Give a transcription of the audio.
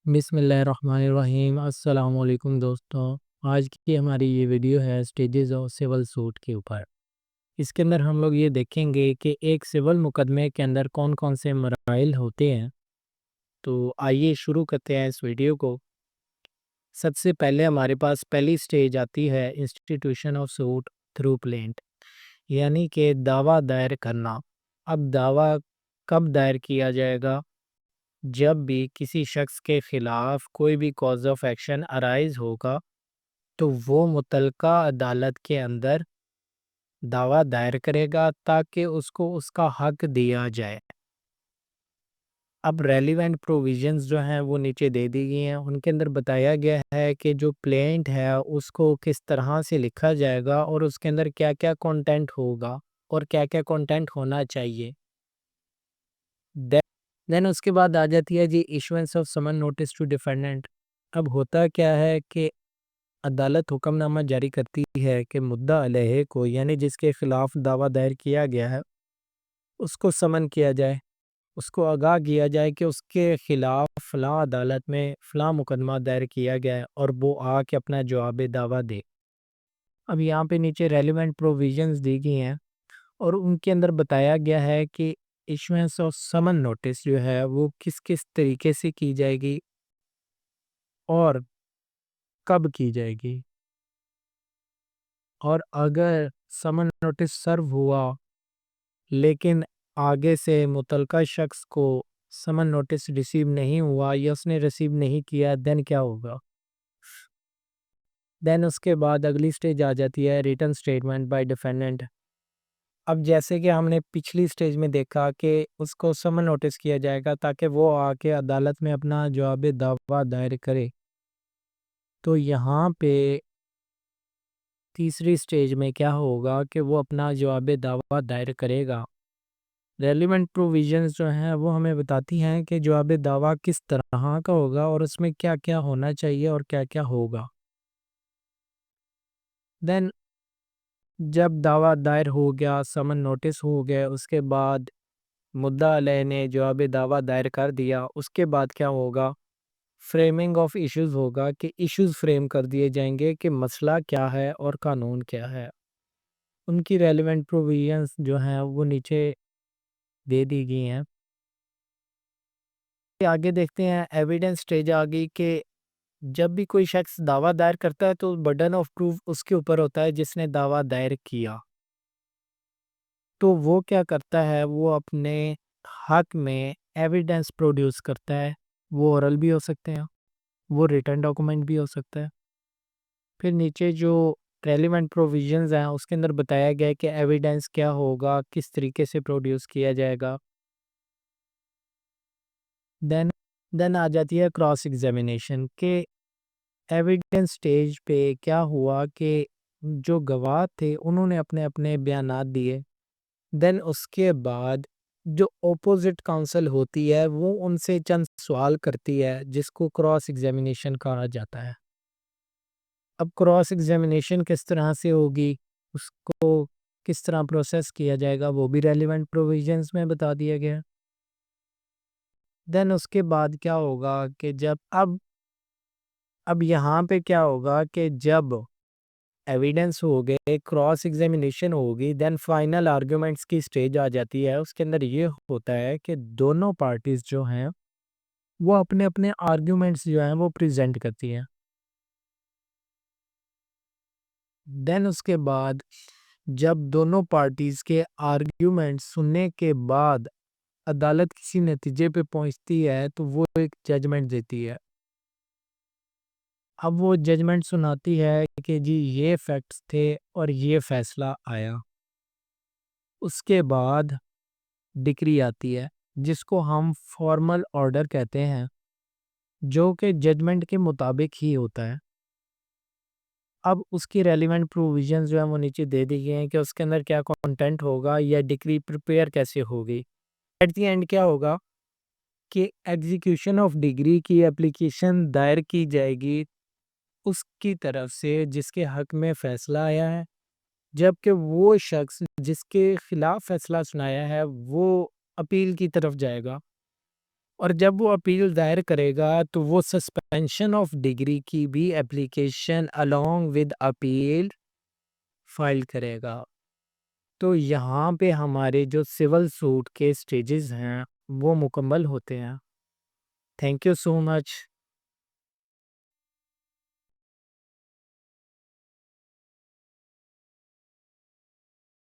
बिस्मिल्लाहिर्रहमानिर्रहीम। अस्सलाम वालेकुम दोस्तों। आज की हमारी ये वीडियो है स्टेजेस ऑफ सिविल सूट के ऊपर। इसके अंदर हम लोग ये देखेंगे कि एक सिविल मुकदमे के अंदर कौन कौन से मराइल होते हैं। तो आइए शुरू करते हैं इस वीडियो को। सबसे पहले हमारे पास पहली स्टेज आती है institution of suit through plaint, यानी कि दावा दायर करना। अब दावा कब दायर किया जाएगा? जब भी किसी शख्स के खिलाफ कोई भी कॉज ऑफ एक्शन अराइज होगा तो वो मुतलका अदालत के अंदर दावा दायर करेगा ताकि उसको उसका हक दिया जाए। अब रेलिवेंट प्रोविजंस जो हैं वो नीचे दे दी गई हैं। उनके अंदर बताया गया है कि जो प्लेंट है उसको किस तरह से लिखा जाएगा और उसके अंदर क्या क्या कंटेंट होगा और क्या क्या कंटेंट होना चाहिए। देन उसके बाद आ जाती है जी issuance of summon notice to defendant. अब होता क्या है कि अदालत हुक्मनामा जारी करती है कि मुद्दा अलैहि को, यानी जिसके खिलाफ दावा दायर किया गया है, उसको समन किया जाए, उसको आगाह किया जाए कि उसके खिलाफ फ़लाँ अदालत में फ़लाँ मुकदमा दायर किया गया है और वो आके अपना जवाब दावा दे। अब यहाँ पे नीचे रेलिवेंट प्रोविजंस दी गई हैं और उनके अंदर बताया गया है कि इशुएंस ऑफ समन नोटिस जो है वो किस किस तरीके से की जाएगी और कब की जाएगी। और अगर समन नोटिस सर्व हुआ लेकिन आगे से मुतलका शख्स को समन नोटिस रिसीव नहीं हुआ या उसने रिसीव नहीं किया, देन क्या होगा? देन उसके बाद अगली स्टेज आ जाती है रिटन स्टेटमेंट बाय डिफेंडेंट। अब जैसे कि हमने पिछली स्टेज में देखा कि उसको समन नोटिस किया जाएगा ताकि वो आके अदालत में अपना जवाब दावा दायर करे। तो यहाँ पे तीसरी स्टेज में क्या होगा कि वो अपना जवाब दावा दायर करेगा। रेलिवेंट प्रोविजंस जो हैं वो हमें बताती हैं कि जवाब दावा किस तरह का होगा और उसमें क्या-क्या होना चाहिए और क्या-क्या होगा। देन जब दावा दायर हो गया, समन नोटिस हो गया, उसके बाद मुद्दा अलैह ने जवाब दावा दायर कर दिया, उसके बाद क्या होगा? फ्रेमिंग ऑफ इश्यूज़ होगा कि इश्यूज़ फ्रेम कर दिए जाएंगे कि मसला क्या है और कानून क्या है। उनकी रेलिवेंट प्रोविजंस जो हैं वो नीचे दे दी गई हैं। आगे देखते हैं एविडेंस स्टेज आ गई कि जब भी कोई शख्स दावा दायर करता है तो बर्डन ऑफ प्रूफ उसके ऊपर होता है जिसने दावा दायर किया। तो वो क्या करता है, वो अपने हक में एविडेंस प्रोड्यूस करता है। वो ओरल भी हो सकते हैं, वो रिटन डॉक्यूमेंट भी हो सकता है। फिर नीचे जो रेलिवेंट प्रोविजंस हैं उसके अंदर बताया गया है कि एविडेंस क्या होगा, किस तरीके से प्रोड्यूस किया जाएगा। देन देन आ जाती है क्रॉस एग्जामिनेशन के एविडेंस स्टेज पे क्या हुआ कि जो गवाह थे उन्होंने अपने अपने बयानात दिए। देन उसके बाद जो ऑपोजिट काउंसिल होती है वो उनसे चंद सवाल करती है जिसको क्रॉस एग्जामिनेशन कहा जाता है। अब क्रॉस एग्जामिनेशन किस तरह से होगी, उसको किस तरह प्रोसेस किया जाएगा, वो भी रेलिवेंट प्रोविजंस में बता दिया गया। देन उसके बाद क्या होगा कि जब अब यहाँ पे क्या होगा कि जब एविडेंस हो गए, क्रॉस एग्जामिनेशन होगी, देन फाइनल आर्गुमेंट्स की स्टेज आ जाती है। उसके अंदर ये होता है कि दोनों पार्टीज जो हैं वो अपने अपने आर्गुमेंट्स जो हैं वो प्रेजेंट करती हैं। देन उसके बाद जब दोनों पार्टीज के आर्ग्यूमेंट सुनने के बाद अदालत किसी नतीजे पे पहुंचती है तो वो एक जजमेंट देती है। अब वो जजमेंट सुनाती है कि जी ये फैक्ट्स थे और ये फैसला आया। उसके बाद डिक्री आती है जिसको हम फॉर्मल ऑर्डर कहते हैं, जो कि जजमेंट के मुताबिक ही होता है। अब उसकी रेलिवेंट प्रोविजंस जो है वो नीचे दे दी गई हैं कि उसके अंदर क्या कंटेंट होगा या डिक्री प्रिपेयर कैसे होगी। एट द एंड क्या होगा कि एग्जीक्यूशन ऑफ डिग्री की एप्लीकेशन दायर की जाएगी उसकी तरफ से जिसके हक में फैसला आया है, जबकि वो शख्स जिसके खिलाफ फैसला सुनाया है वो अपील की तरफ जाएगा। और जब वो अपील दायर करेगा तो वो सस्पेंशन ऑफ डिग्री की भी application along with appeal file करेगा। तो यहाँ पे हमारे जो सिविल सूट के स्टेजेस हैं वो मुकम्मल होते हैं। Thank you so much.